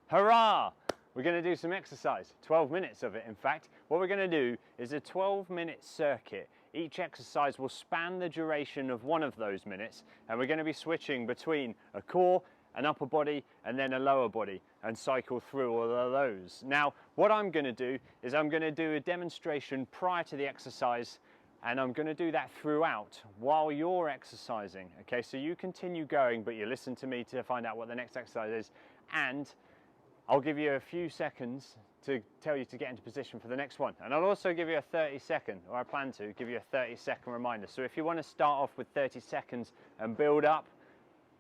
Hurrah! We're going to do some exercise, 12 minutes of it in fact. What we're going to do is a 12-minute circuit. Each exercise will span the duration of one of those minutes, and we're going to be switching between a core, an upper body, and then a lower body, and cycle through all of those. Now, what I'm going to do is I'm going to do a demonstration prior to the exercise, and I'm going to do that throughout while you're exercising. Okay, so you continue going, but you listen to me to find out what the next exercise is, and I'll give you a few seconds to tell you to get into position for the next one. And I'll also give you a 30-second, or I plan to give you a 30-second reminder. So if you want to start off with 30 seconds and build up,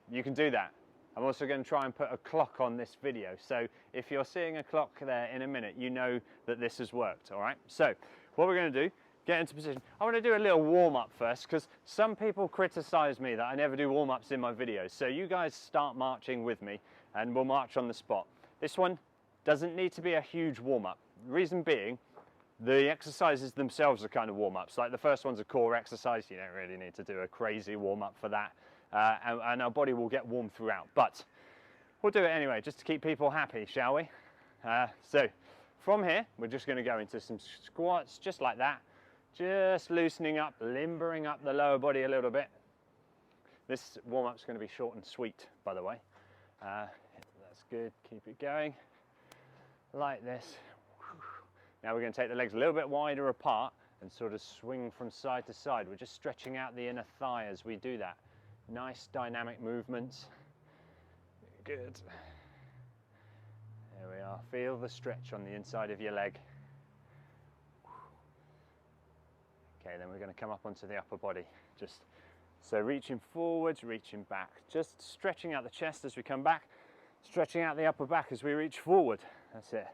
you can do that. I'm also going to try and put a clock on this video. So if you're seeing a clock there in a minute, you know that this has worked, all right? So what we're going to do, get into position. I want to do a little warm-up first, because some people criticize me that I never do warm-ups in my videos. So you guys start marching with me, and we'll march on the spot. This one doesn't need to be a huge warm-up. Reason being, the exercises themselves are kind of warm-ups. Like the first one's a core exercise. You don't really need to do a crazy warm-up for that. And our body will get warm throughout. But we'll do it anyway, just to keep people happy, shall we? So from here, we're just going to go into some squats, just like that. Just loosening up, limbering up the lower body a little bit. This warm-up's going to be short and sweet, by the way. That's good, keep it going, like this. Now we're going to take the legs a little bit wider apart and sort of swing from side to side. We're just stretching out the inner thigh as we do that. Nice dynamic movements. Good. There we are, feel the stretch on the inside of your leg. Okay, then we're going to come up onto the upper body. Just so reaching forwards, reaching back. Just stretching out the chest as we come back. Stretching out the upper back as we reach forward. That's it.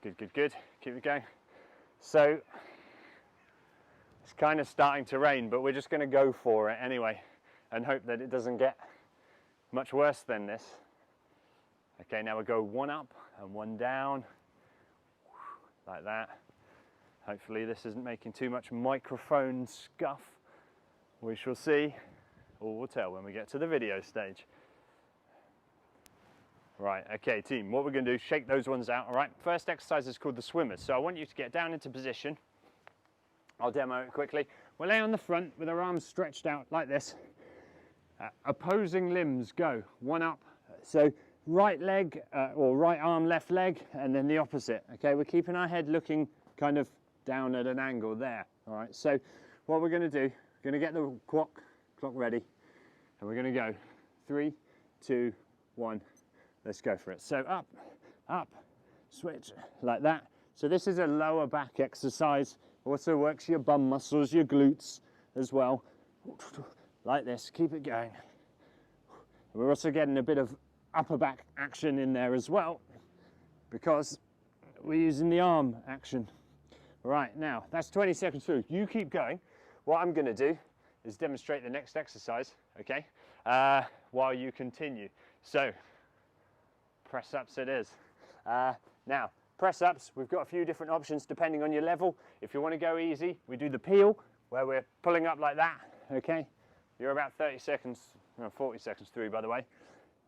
Good, good, good. Keep it going. So it's kind of starting to rain, but we're just going to go for it anyway and hope that it doesn't get much worse than this. Okay, now we'll go one up and one down, like that. Hopefully this isn't making too much microphone scuff. We shall see, or we'll tell when we get to the video stage. Right, okay team, what we're going to do is shake those ones out, all right? First exercise is called the swimmers. So I want you to get down into position. I'll demo it quickly. We'll lay on the front with our arms stretched out like this. Opposing limbs go, one up. So right leg, or right arm, left leg, and then the opposite. Okay, we're keeping our head looking kind of down at an angle there. All right, so what we're going to do, we're going to get the clock ready, and we're going to go 3, 2, 1. Let's go for it. So up, up, switch, like that. So this is a lower back exercise. Also works your bum muscles, your glutes as well. Like this, keep it going. We're also getting a bit of upper back action in there as well, because we're using the arm action. Right, now that's 20 seconds through. You keep going. What I'm going to do is demonstrate the next exercise, okay, while you continue. So press ups it is. Now press ups, we've got a few different options depending on your level. If you want to go easy, we do the peel where we're pulling up like that. Okay, you're about 30 seconds, no, 40 seconds through, by the way.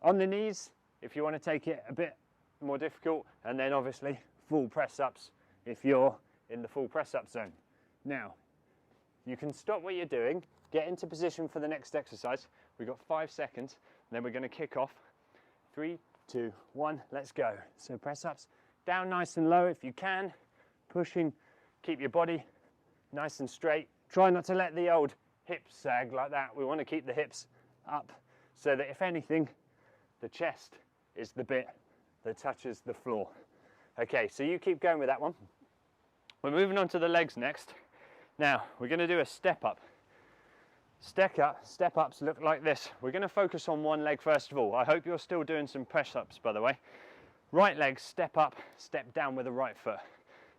On the knees, if you want to take it a bit more difficult, and then obviously full press ups if you're in the full press up zone. Now you can stop what you're doing, get into position for the next exercise. We've got 5 seconds, and then we're going to kick off. 3, 2, 1, let's go. So press ups, down nice and low if you can, pushing, keep your body nice and straight. Try not to let the old hips sag like that. We want to keep the hips up so that if anything, the chest is the bit that touches the floor. Okay, so you keep going with that one. We're moving on to the legs next. Now, we're going to do a step up. Step ups look like this. We're going to focus on one leg first of all. I hope you're still doing some press ups, by the way. Right leg, step up, step down with the right foot.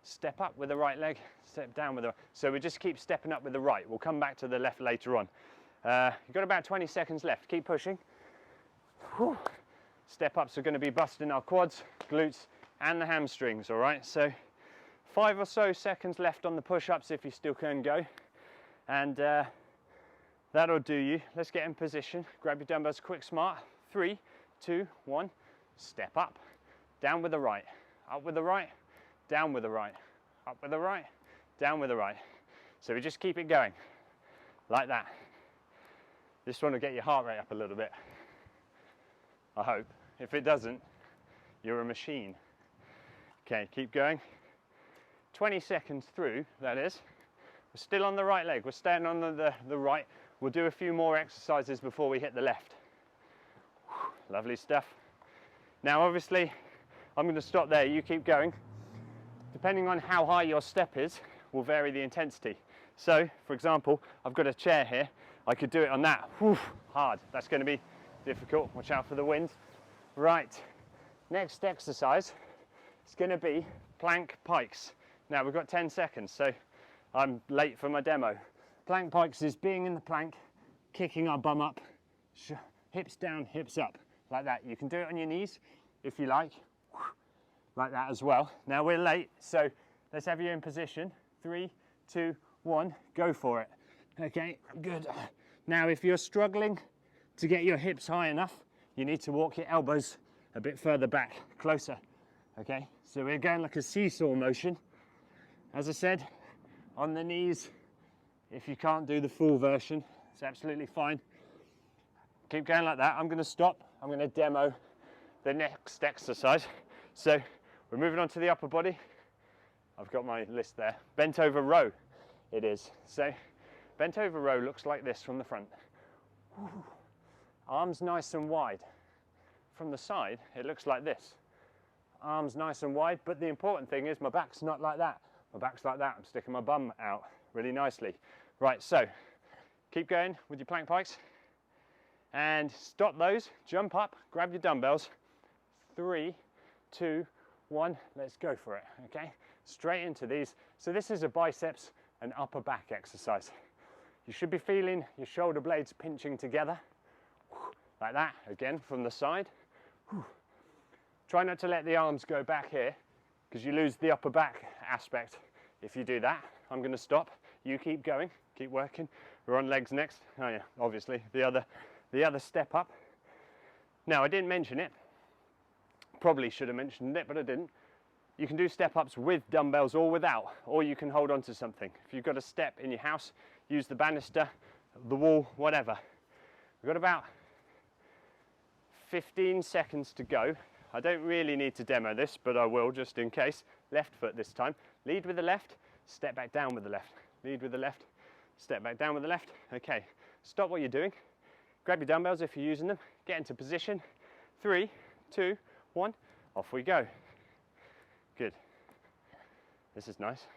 Step up with the right leg, step down with the right. So we just keep stepping up with the right. We'll come back to the left later on. You've got about 20 seconds left. Keep pushing. Whew. Step ups are going to be busting our quads, glutes, and the hamstrings, all right? So 5 or so seconds left on the push-ups if you still can go. And that'll do you. Let's get in position. Grab your dumbbells quick, smart. 3, 2, 1. Step up, down with the right, up with the right, down with the right, up with the right, down with the right. So we just keep it going, like that. This one will get your heart rate up a little bit, I hope. If it doesn't, you're a machine. Okay, keep going. 20 seconds through, that is. We're still on the right leg, we're staying on the right. We'll do a few more exercises before we hit the left. Lovely stuff. Now obviously, I'm going to stop there, you keep going. Depending on how high your step is, will vary the intensity. So, for example, I've got a chair here, I could do it on that, hard. That's going to be difficult, watch out for the wind. Right, next exercise is going to be plank pikes. Now we've got 10 seconds, so I'm late for my demo. Plank pikes is being in the plank, kicking our bum up, hips down, hips up, like that. You can do it on your knees if you like that as well. Now we're late, so let's have you in position. 3, 2, 1, go for it. Okay, good. Now if you're struggling to get your hips high enough, you need to walk your elbows a bit further back, closer. Okay, so we're going like a seesaw motion. As I said, on the knees, if you can't do the full version, it's absolutely fine. Keep going like that. I'm going to stop. I'm going to demo the next exercise. So we're moving on to the upper body. I've got my list there. Bent over row it is. So bent over row looks like this from the front. Arms nice and wide. From the side, it looks like this. Arms nice and wide, but the important thing is my back's not like that. My back's like that. I'm sticking my bum out really nicely. Right, so keep going with your plank pikes and stop those, jump up, grab your dumbbells. 3, 2, 1, let's go for it, okay? Straight into these. So this is a biceps and upper back exercise. You should be feeling your shoulder blades pinching together, like that, again from the side. Try not to let the arms go back here, because you lose the upper back aspect if you do that. I'm going to stop. You keep going, keep working. We're on legs next. Oh yeah, obviously the other step up. Now I didn't mention it. Probably should have mentioned it, but I didn't. You can do step ups with dumbbells or without, or you can hold on to something. If you've got a step in your house, use the banister, the wall, whatever. We've got about 15 seconds to go. I don't really need to demo this, but I will just in case. Left foot this time. Lead with the left, step back down with the left. Lead with the left, step back down with the left. Okay, stop what you're doing. Grab your dumbbells if you're using them. Get into position. 3, 2, 1, off we go. Good. This is nice.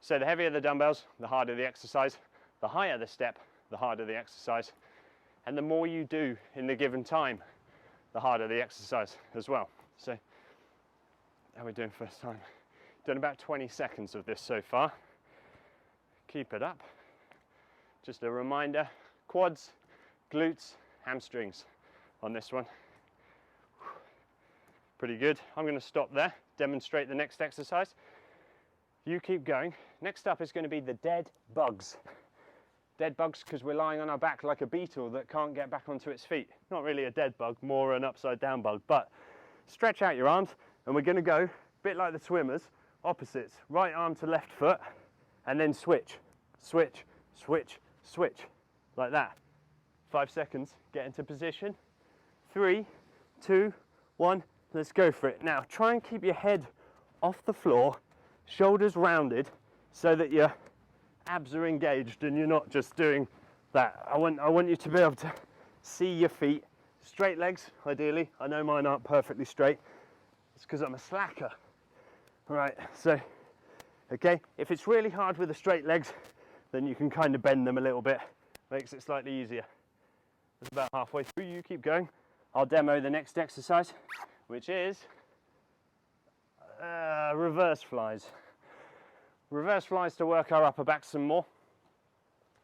So the heavier the dumbbells, the harder the exercise. The higher the step, the harder the exercise. And the more you do in the given time, the harder the exercise as well. So how are we doing first time? Done about 20 seconds of this so far. Keep it up. Just a reminder, quads, glutes, hamstrings on this one. Pretty good. I'm going to stop there, demonstrate the next exercise. You keep going. Next up is going to be the dead bugs. Dead bugs because we're lying on our back like a beetle that can't get back onto its feet. Not really a dead bug, more an upside down bug, but stretch out your arms and we're going to go, a bit like the swimmers, opposites, right arm to left foot and then switch, switch, switch, switch, like that. 5 seconds, get into position. 3, 2, 1, let's go for it. Now try and keep your head off the floor, shoulders rounded so that your abs are engaged and you're not just doing that. I want you to be able to see your feet. Straight legs, ideally. I know mine aren't perfectly straight. It's because I'm a slacker. Right, so, okay, if it's really hard with the straight legs, then you can kind of bend them a little bit. Makes it slightly easier. It's about halfway through, you keep going. I'll demo the next exercise, which is reverse flies. Reverse flies to work our upper back some more.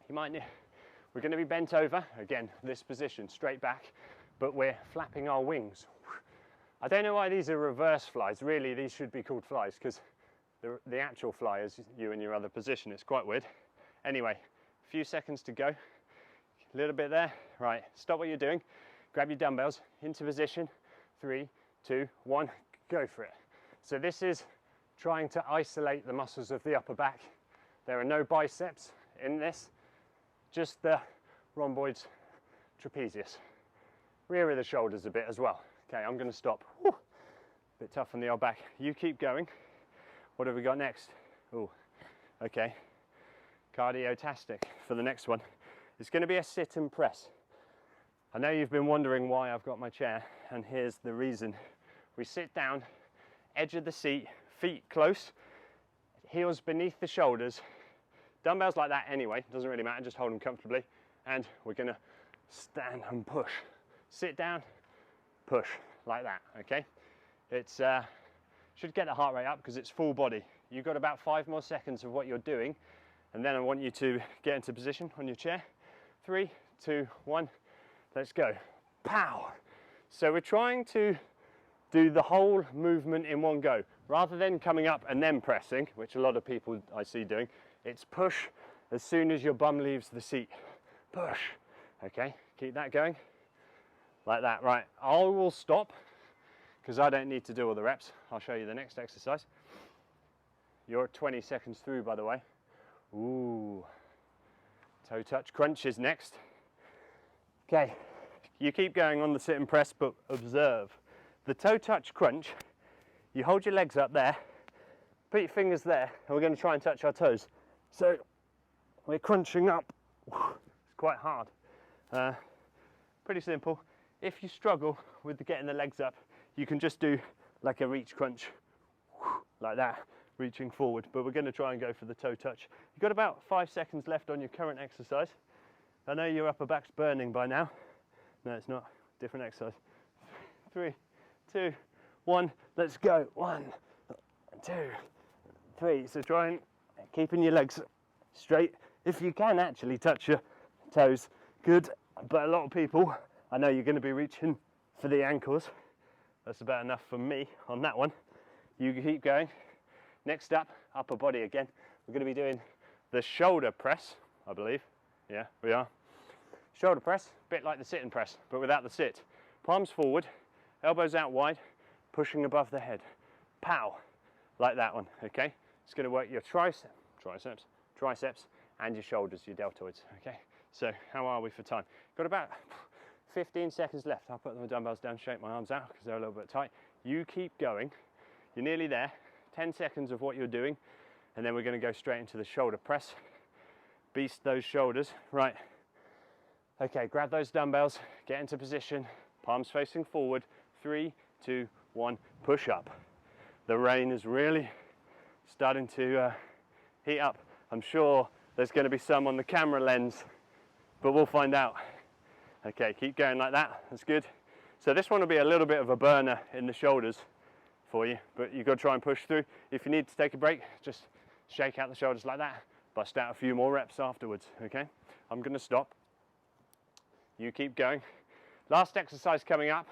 We're going to be bent over, again, this position, straight back, but we're flapping our wings. I don't know why these are reverse flies. Really, these should be called flies because the actual fly is you in your other position. It's quite weird. Anyway, a few seconds to go. A little bit there. Right, stop what you're doing. Grab your dumbbells into position. 3, 2, 1. go for it. So this is trying to isolate the muscles of the upper back. There are no biceps in this, just the rhomboids, trapezius. Rear of the shoulders a bit as well. Okay, I'm going to stop. Whew. Bit tough on the old back. You keep going. What have we got next? Oh, okay. Cardiotastic for the next one. It's going to be a sit and press. I know you've been wondering why I've got my chair, and here's the reason. We sit down, edge of the seat, feet close, heels beneath the shoulders, dumbbells like that anyway, doesn't really matter, just hold them comfortably, and we're going to stand and push. Sit down, push, like that, okay? It's should get the heart rate up because it's full body. You've got about 5 more seconds of what you're doing, and then I want you to get into position on your chair. 3, 2, 1, let's go. Pow! So we're trying to do the whole movement in one go. Rather than coming up and then pressing, which a lot of people I see doing, it's push as soon as your bum leaves the seat. Push. Okay, keep that going. Like that, right. I will stop because I don't need to do all the reps. I'll show you the next exercise. You're 20 seconds through, by the way. Ooh. Toe touch crunch is next. Okay, you keep going on the sit and press, but observe. The toe touch crunch, you hold your legs up there, put your fingers there, and we're going to try and touch our toes. So we're crunching up. It's quite hard. Pretty simple. If you struggle with getting the legs up, you can just do like a reach crunch, like that, reaching forward. But we're going to try and go for the toe touch. You've got about 5 seconds left on your current exercise. I know your upper back's burning by now. No, it's not. Different exercise. 3, 2, 1, let's go. 1, 2, 3. So try and keeping your legs straight. If you can actually touch your toes, good. But a lot of people, I know you're going to be reaching for the ankles. That's about enough for me on that one. You keep going. Next up, upper body again. We're going to be doing the shoulder press, I believe. Yeah, we are. Shoulder press, a bit like the sit and press, but without the sit. Palms forward, elbows out wide, pushing above the head. Pow, like that one, okay? It's going to work your triceps, and your shoulders, your deltoids, okay? So how are we for time? Got about 15 seconds left. I'll put the dumbbells down, shake my arms out because they're a little bit tight. You keep going. You're nearly there. 10 seconds of what you're doing, and then we're going to go straight into the shoulder press. Beast those shoulders. Right. Okay, grab those dumbbells, get into position, palms facing forward. 3, 2, 1, push up. The rain is really starting to heat up. I'm sure there's going to be some on the camera lens, but we'll find out. Okay, keep going like that. That's good. So this one will be a little bit of a burner in the shoulders for you, but you've got to try and push through. If you need to take a break, just shake out the shoulders like that. Bust out a few more reps afterwards, okay? I'm going to stop. You keep going. Last exercise coming up,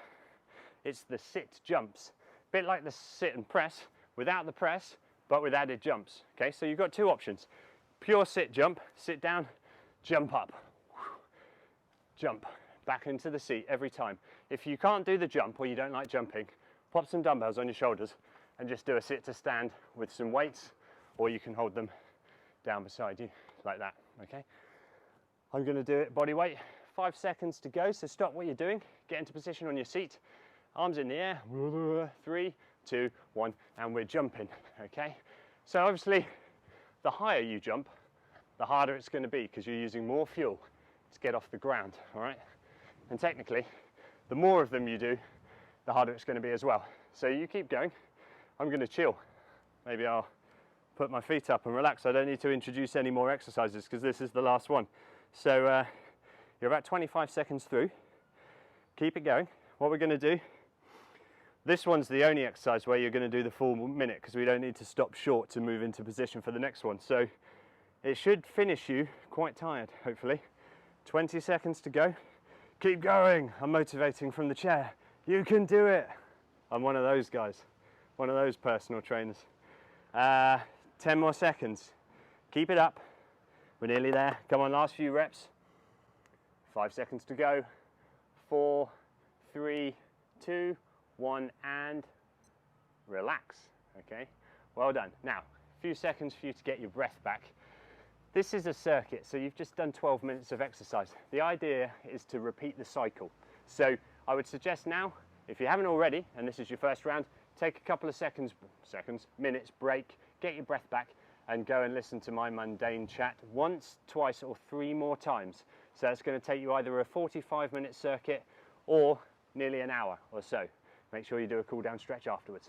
it's the sit jumps. Bit like the sit and press, without the press, but with added jumps. Okay, so you've got 2 options. Pure sit jump, sit down, jump up. Jump, back into the seat every time. If you can't do the jump or you don't like jumping, pop some dumbbells on your shoulders and just do a sit to stand with some weights, or you can hold them down beside you like that, okay? I'm going to do it body weight. 5 seconds to go, so stop what you're doing, get into position on your seat, arms in the air. 3, 2, 1, and we're jumping, okay? So obviously, the higher you jump, the harder it's going to be because you're using more fuel to get off the ground, all right? And technically, the more of them you do, the harder it's going to be as well. So you keep going. I'm going to chill. Maybe I'll put my feet up and relax. I don't need to introduce any more exercises because this is the last one. So you're about 25 seconds through. Keep it going. What we're going to do, this one's the only exercise where you're going to do the full minute because we don't need to stop short to move into position for the next one. So it should finish you quite tired, hopefully. 20 seconds to go. Keep going. I'm motivating from the chair. You can do it. I'm one of those guys, one of those personal trainers. 10 more seconds. Keep it up. We're nearly there. Come on, last few reps. 5 seconds to go. 4, 3, 2, 1, and relax. Okay, well done. Now, a few seconds for you to get your breath back. This is a circuit, so you've just done 12 minutes of exercise. The idea is to repeat the cycle. So I would suggest now, if you haven't already, and this is your first round, take a couple of minutes break, get your breath back, and go and listen to my mundane chat once, twice, or 3 more times. So that's going to take you either a 45-minute circuit or nearly an hour or so. Make sure you do a cool down stretch afterwards.